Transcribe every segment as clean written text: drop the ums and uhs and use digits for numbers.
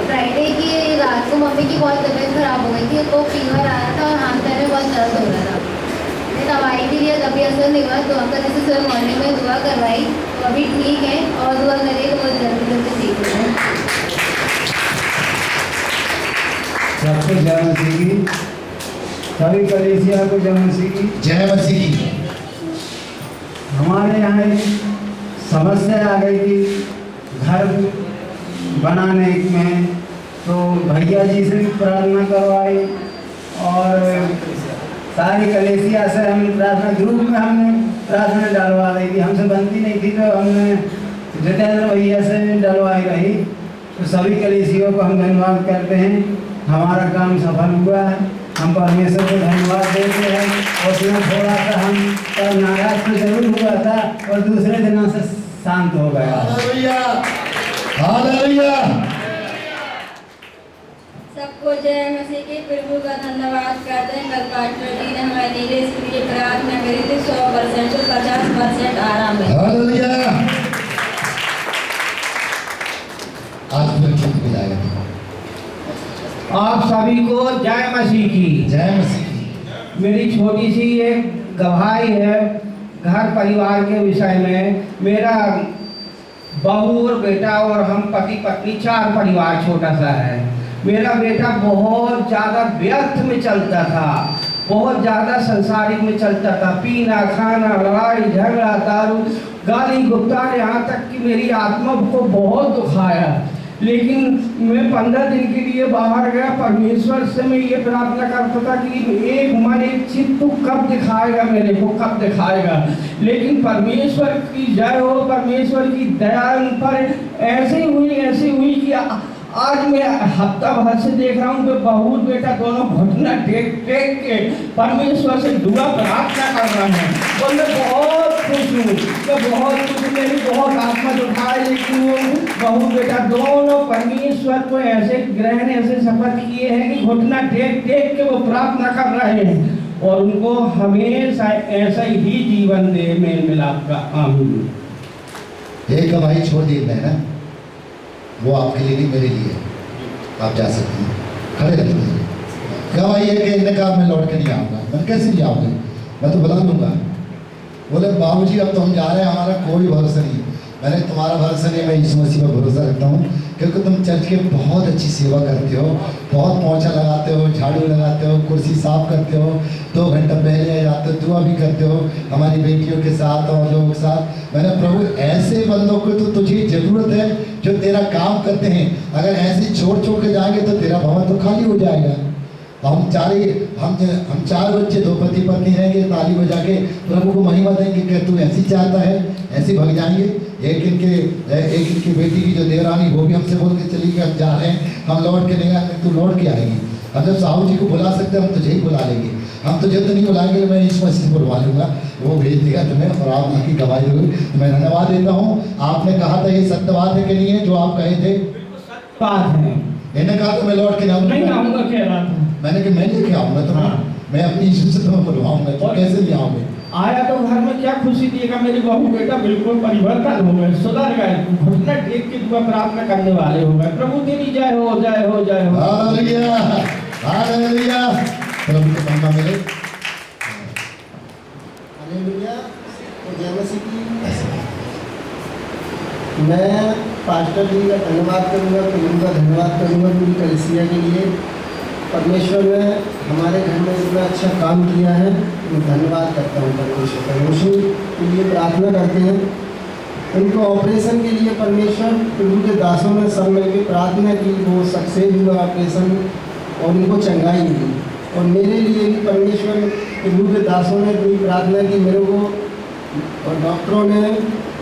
Friday की रात को मम्मी की बहुत तबीयत खराब हो गई थी, तो फीवर आया था और हाथ पैर में बहुत दर्द हो रहा था। मैंने दवाई भी लिया, तभी असर नहीं हुआ। तो अंकल जैसे सुबह मॉर्निंग में दुआ करवाई, तो अभी ठीक है और दुआ करिए तो बहुत जल्दी जल्दी ठीक हो जाए। सबको जय मसीह की, सभी कलीसिया को जय मसीह की। जय मसीह की। हमारे यहाँ एक समस्या आ गई थी घर बनाने में, तो भैया जी से भी प्रार्थना करवाई और सारी कलीसिया से हम प्रार्थना ग्रुप में हमने प्रार्थना डलवा दी थी। हमसे बनती नहीं थी तो हमने जितेंद्र भैया से डलवाई रही। तो सभी कलीसियों को हम धन्यवाद करते हैं, हमारा काम सफल हुआ है। हम परमेश्वर को धन्यवाद देते हैं। और उसमें थोड़ा सा हम कल नाराज तो जरूर हुआ था और दूसरे दिनों से शांत हो गया। Hallelujah, hallelujah. सबको जय मसीह के। प्रभु का धन्यवाद करते हैं। कल पास्टर जी ने हमारे नीलेश के लिए प्रार्थना करी थी, 100% से 50% आराम है। हालेलुया। आज फिर ठीक मिलाएगा। आप सभी को जय मसीह की। जय मसीह की। मेरी छोटी सी एक गवाही है घर परिवार के विषय में। मेरा बहू और बेटा और हम पति पत्नी 4 परिवार छोटा सा है। मेरा बेटा बहुत ज़्यादा व्यर्थ में चलता था, बहुत ज़्यादा संसारिक में चलता था। पीना खाना, लड़ाई झगड़ा, दारू, गाली गुप्ता, यहाँ तक कि मेरी आत्मा को बहुत दुखाया। लेकिन मैं 15 दिन के लिए बाहर गया। परमेश्वर से मैं ये प्रार्थना करता था कि एक मन एक चित्त तू कब दिखाएगा मेरे को, कब दिखाएगा। लेकिन परमेश्वर की जय हो, परमेश्वर की दया उन पर ऐसी हुई कि आज मैं हफ्ता भर से देख रहा हूँ कि बहू बेटा दोनों घुटना टेक के परमेश्वर से दुआ प्रार्थना कर रहे हैं। और मैं बहुत खुश हूँ, मैं बहुत खुश, मेरी बहुत आत्मा दुखाई। लेकिन वो बहू बेटा दोनों परमेश्वर को ऐसे ग्रहण ऐसे शपथ किए हैं कि घुटना टेक के वो प्रार्थना कर रहे हैं और उनको हमेशा ऐसा ही जीवन दे। मेल मिलाप का आमीन। एक गवाही छोड़ दी मैंने, वो आपके लिए नहीं मेरे लिए। आप जा सकती हैं, खड़े रहिए। गवाही है कि इन्हें कहा मैं लौट के नहीं आऊँगा। मैं कैसे नहीं आऊँगा, मैं तो बुला लूँगा। बोले बाबूजी अब तो हम जा रहे हैं, हमारा कोई भरोसा नहीं। मैंने तुम्हारा भरोसा नहीं, मैं यीशु मसीह पर भरोसा रखता हूँ, क्योंकि तुम चर्च के बहुत अच्छी सेवा करते हो, बहुत पोंछा लगाते हो, झाड़ू लगाते हो, कुर्सी साफ करते हो, 2 घंटा पहले आ जाते हो, दुआ भी करते हो हमारी बेटियों के साथ और लोगों के साथ। मैंने प्रभु ऐसे बंदों को तो तुझे ज़रूरत है जो तेरा काम करते हैं। अगर ऐसे छोड़ के जाएंगे तो तेरा भवन तो खाली हो जाएगा। हम 4 बच्चे 2 पति पत्नी रहेंगे, ताली बजा के प्रभु को महिमा देंगे कि तू ऐसी चाहता है, ऐसे भाग जाएंगे। एक इनकी बेटी की जो देवरानी, वो भी हमसे बोल के चली कि हम जा रहे हैं, हम लौट के नहीं आएंगे, तू लौट के आएगी। अब जब साहू जी को बुला सकते हैं, हम तुझे ही बुला लेंगे। हम तुझे तो नहीं बुलाएंगे, मैं इस मसीह से बुलवा लूँगा, वो भेज देगा तुम्हें और आप उनकी गवाही दोगे। तो मैं धन्यवाद देता हूँ। आपने कहा था ये सत्य बात है कि नहीं है जो आप कहे थे? बात है। इन्हें कहा तो मैं लौट के नहीं आऊँगा, कह रहा था मैंने कि मैं लेके आऊँगा तुम्हें, मैं अपनी यीशु से तुम्हें बुलवाऊँगा। तो कैसे ले आओगे? आया तो घर में क्या खुशी दिएगा। मेरी बहू बेटा बिल्कुल परिवर्तन हो गए, सुधर गए, घुटना टेक के दुआ प्रार्थना करने वाले हो गए। प्रभु तेरी जय हो, जय हो, जय हो। Hallelujah, hallelujah. प्रभु को महिमा मिले। हालेलुया, जय मसीह की। मैं पास्टर जी का धन्यवाद करूँगा, प्रभु का धन्यवाद करूँगा पूरी कलीसिया के लिए। परमेश्वर ने हमारे घर में इतना अच्छा काम किया है, मैं धन्यवाद करता हूँ परमेश्वर का। रोशनी के लिए प्रार्थना करते हैं, उनको ऑपरेशन के लिए परमेश्वर प्रभु के दासों ने सब मिलकर प्रार्थना की, वो सक्सेस हुआ ऑपरेशन और उनको चंगाई मिली। और मेरे लिए भी परमेश्वर प्रभु के दासों ने पूरी प्रार्थना की मेरे को, और डॉक्टरों ने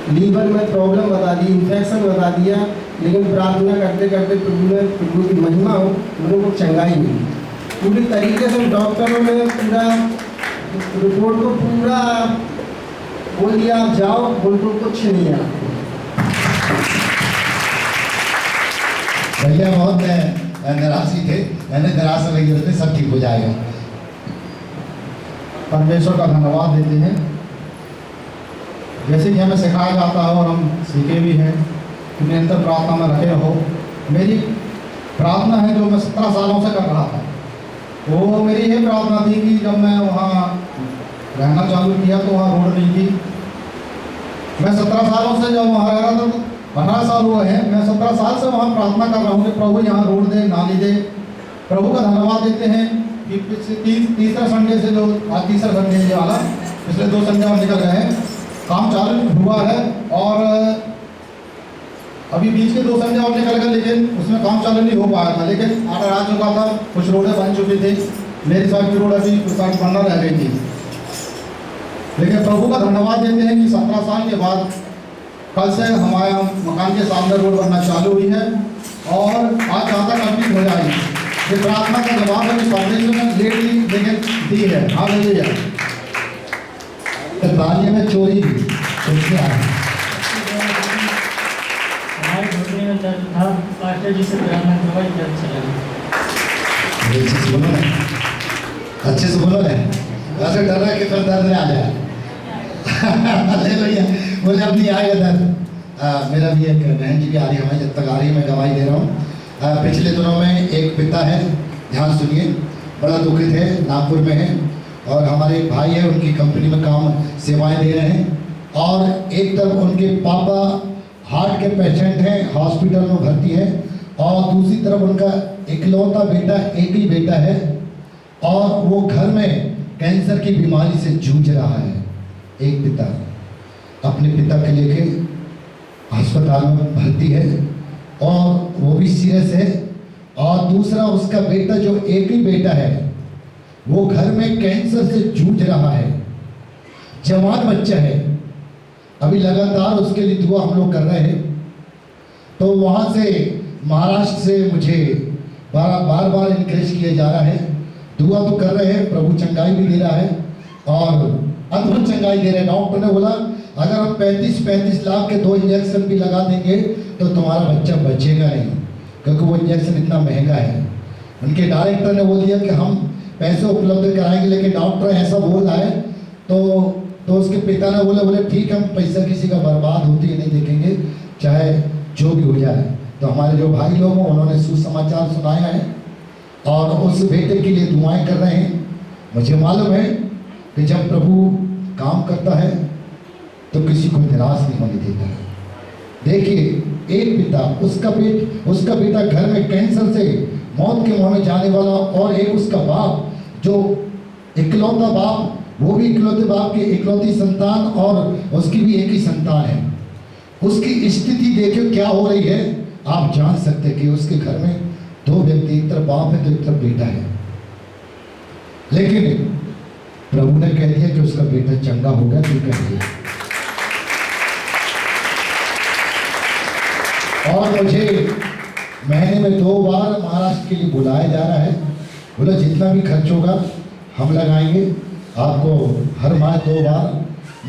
लीवर में प्रॉब्लम बता दी, इन्फेक्शन बता दिया, लेकिन प्रार्थना करते करते प्रभु की महिमा हो, उन को चंगाई मिली। पूरी तरीके से डॉक्टरों ने पूरा रिपोर्ट को पूरा बोल दिया, आप जाओ, बिल्कुल कुछ नहीं है आपको। भैया बहुत निराशी थे, मैंने निराशा लगी रहते, सब ठीक हो जाएगा। परमेश्वर का धन्यवाद देते हैं। जैसे कि हमें सिखाया जाता है और हम सीखे भी हैं कि निरंतर प्रार्थना में रखे रहो। मेरी प्रार्थना है जो मैं 17 सालों से कर रहा था। वो मेरी ये प्रार्थना थी कि जब मैं वहाँ रहना चालू किया तो वहाँ रोड नहीं थी। मैं 17 सालों से जब वहाँ रह रहा था तो 15 साल हुए हैं, मैं 17 साल से वहाँ प्रार्थना कर रहा हूँ कि प्रभु यहाँ रोड दे, नाली दे। प्रभु का धन्यवाद देते हैं कि तीसरा संडे से जो आज तीसरा संडे ये वाला, पिछले 2 संडे और निकल गए हैं, काम चालू हुआ है। और अभी बीच के 2 संडे और निकल गए, लेकिन उसमें काम चालू नहीं हो पाया था। लेकिन आर्डर आ चुका था, कुछ रोडें बन चुकी थी, मेरी साइड की रोड अभी कुछ साइड बनना रह गई थी। लेकिन प्रभु का धन्यवाद देते हैं कि 17 साल के बाद कल से हमारे मकान के सामने रोड बनना चालू हुई है और आज ज़्यादा कंप्लीट हो जाएगी। ये प्रार्थना का जवाब है कि परमेश्वर ने लेट ली लेकिन दी है। हालेलुया। तालियों में चोरी उससे आया। हमारे घुटने में दर्द था, पास्टर जी से प्रार्थना करवाई, दर्द चला गया। अच्छे से बोलो ना, अच्छे से बोलो ना, ऐसे डर रहा है कि फिर दर्द आ जाए। हालेलुया। बोले अब नहीं आएगा दर्द। मेरा भी एक बहन जी की आ रही है, हमारी जब तक आ रही है मैं गवाही दे रहा हूँ। पिछले दिनों में एक पिता है, ध्यान सुनिए, बड़ा दुखित है, नागपुर में है और हमारे एक भाई है, उनकी कंपनी में काम सेवाएं दे रहे हैं। और एक तरफ उनके पापा हार्ट के पेशेंट हैं, हॉस्पिटल में भर्ती है, और दूसरी तरफ उनका इकलौता बेटा, एक ही बेटा है और वो घर में कैंसर की बीमारी से जूझ रहा है। एक पिता अपने पिता के लेके अस्पताल में भर्ती है और वो भी सीरियस है, और दूसरा उसका बेटा जो एक ही बेटा है वो घर में कैंसर से जूझ रहा है, जवान बच्चा है। अभी लगातार उसके लिए दुआ हम लोग कर रहे हैं। तो वहाँ से महाराष्ट्र से मुझे बार बार इनकरेज किया जा रहा है, दुआ तो कर रहे हैं, प्रभु चंगाई भी दे रहा है और अद्भुत चंगाई दे रहे हैं। डॉक्टर ने बोला अगर हम 35 लाख के 2 इंजेक्शन भी लगा देंगे तो तुम्हारा बच्चा बचेगा नहीं, क्योंकि वो इंजेक्शन इतना महंगा है। उनके डायरेक्टर ने बोल दिया कि हम पैसे उपलब्ध कराएंगे, लेकिन डॉक्टर ऐसा बोल रहा है। तो उसके पिता ने बोले ठीक, हम पैसा किसी का बर्बाद होती ही नहीं देखेंगे, चाहे जो भी हो जाए। तो हमारे जो भाई लोग हैं उन्होंने सुसमाचार सुनाया है और उस बेटे के लिए दुआएं कर रहे हैं। मुझे मालूम है कि जब प्रभु काम करता है तो किसी को निराश नहीं होने देता है। देखिए, एक पिता, उसका बेटा घर में कैंसर से मौत के मुंह में जाने वाला, और एक उसका बाप जो इकलौता बाप, वो भी इकलौते बाप की इकलौती संतान और उसकी भी एक ही संतान है। उसकी स्थिति देखिए क्या हो रही है, आप जान सकते कि उसके घर में 2 व्यक्ति, एक तरफ बाप है तो एक तरफ बेटा है। लेकिन प्रभु ने कह दिया कि उसका बेटा चंगा होगा, तू कह दिया। और मुझे महीने में 2 बार महाराष्ट्र के लिए बुलाया जा रहा है। बोला जितना भी खर्च होगा हम लगाएंगे, आपको हर माह 2 बार,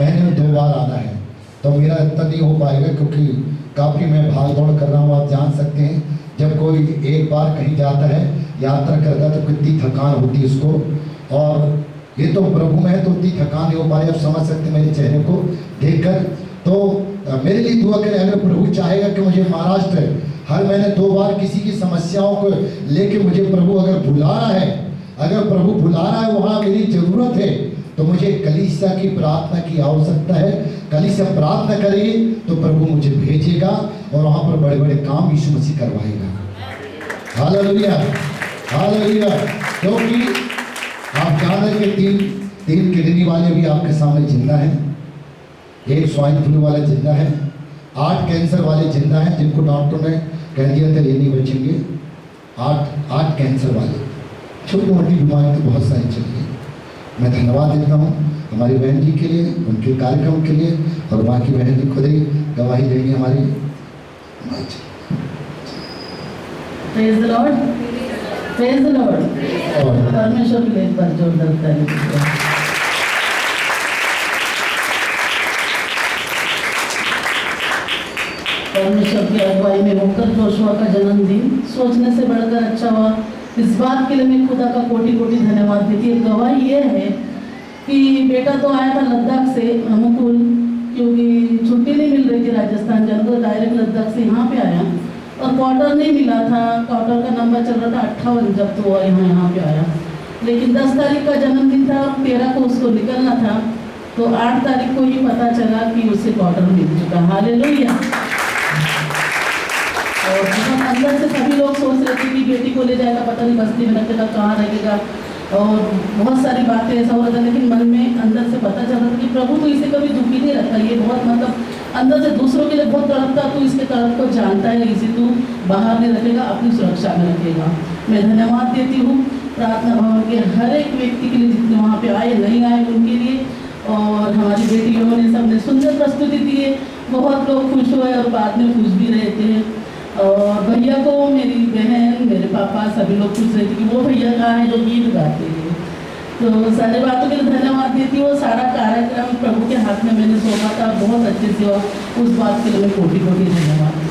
महीने में 2 बार आना है। तो मेरा इतना नहीं हो पाएगा क्योंकि काफ़ी मैं भाग दौड़ कर रहा हूँ। आप जान सकते हैं जब कोई एक बार कहीं जाता है, यात्रा करता है, तो कितनी थकान होती है उसको, और ये तो प्रभु में है तो उतनी थकान नहीं हो पाई। आप समझ सकते मेरे चेहरे को देखकर। तो मेरे लिए दुआ करें, अगर प्रभु चाहेगा कि मुझे महाराष्ट्र हर महीने 2 बार किसी की समस्याओं को लेके मुझे प्रभु अगर बुला रहा है, अगर प्रभु बुला रहा है, वहाँ मेरी ज़रूरत है, तो मुझे कलीसिया की प्रार्थना की आवश्यकता है। कलीसिया प्रार्थना करेगी तो प्रभु मुझे भेजेगा और वहाँ पर बड़े बड़े काम यीशु मसीह करवाएगा। Hallelujah, hallelujah. क्योंकि आप जान रहे कि 3 किडनी वाले भी आपके सामने जिंदा हैं, 1 स्वाइन फ्लू वाला जिंदा है, 8 कैंसर वाले जिंदा हैं जिनको डॉक्टर ने कह दिया था ये नहीं बचेंगे। 8 कैंसर वाले, छोटी मोटी बीमारी तो बहुत सारी चल रही है। मैं धन्यवाद देता हूँ हमारी बहन जी के लिए, उनके कार्यक्रम के लिए, और बाकी बहन जी खुद ही गवाही देंगी हमारी। Praise the Lord, praise the Lord. परमेश्वर के लिए एक बार जोरदार ताली। परमेश्वर की अगुवाई में होकर जोशुआ का जन्मदिन सोचने से बढ़कर अच्छा हुआ। इस बात के लिए मैं खुदा का कोटि कोटि धन्यवाद देती हूँ। गवाही ये है कि बेटा तो आया था लद्दाख से अनुकूल, क्योंकि छुट्टी नहीं मिल रही थी राजस्थान जाने को, डायरेक्ट लद्दाख से यहाँ पे आया। और क्वार्टर नहीं मिला था, क्वार्टर का नंबर चल रहा था 58 जब तो वो यहाँ पे आया। लेकिन 10 तारीख का जन्मदिन था और 13 को उसको निकलना था, तो 8 तारीख को ही पता चला कि उसे क्वार्टर मिल चुका। हालेलुया। और हम अंदर से सभी लोग सोच रहे थे कि बेटी को ले जाएगा, पता नहीं बस्ती में रखेगा, कहाँ रखेगा, और बहुत सारी बातें ऐसा हो रहा था। लेकिन मन में अंदर से पता चल रहा था कि प्रभु तो इसे कभी दुखी नहीं रखा, ये बहुत मतलब अंदर से दूसरों के लिए बहुत तड़पता, तू इसके तड़प को जानता है, इसे तू बाहर नहीं रखेगा, अपनी सुरक्षा में रखेगा। मैं धन्यवाद देती हूँ प्रार्थना भवन के हर एक व्यक्ति के लिए, जितने वहाँ पे आए नहीं आए उनके लिए, और हमारी बेटियों ने सबने सुंदर प्रस्तुति दी है, बहुत लोग खुश हुए और बाद में खुश भी रहे थे। और भैया को, मेरी बहन, मेरे पापा, सभी लोग खुश रहे थे कि वो भैया कहाँ है जो गीत गाते हैं। तो सारे बातों के लिए धन्यवाद देती हूँ। सारा कार्यक्रम प्रभु के हाथ में मैंने सौंपा था, बहुत अच्छे से, और उस बात के लिए मैं कोटि कोटि धन्यवाद।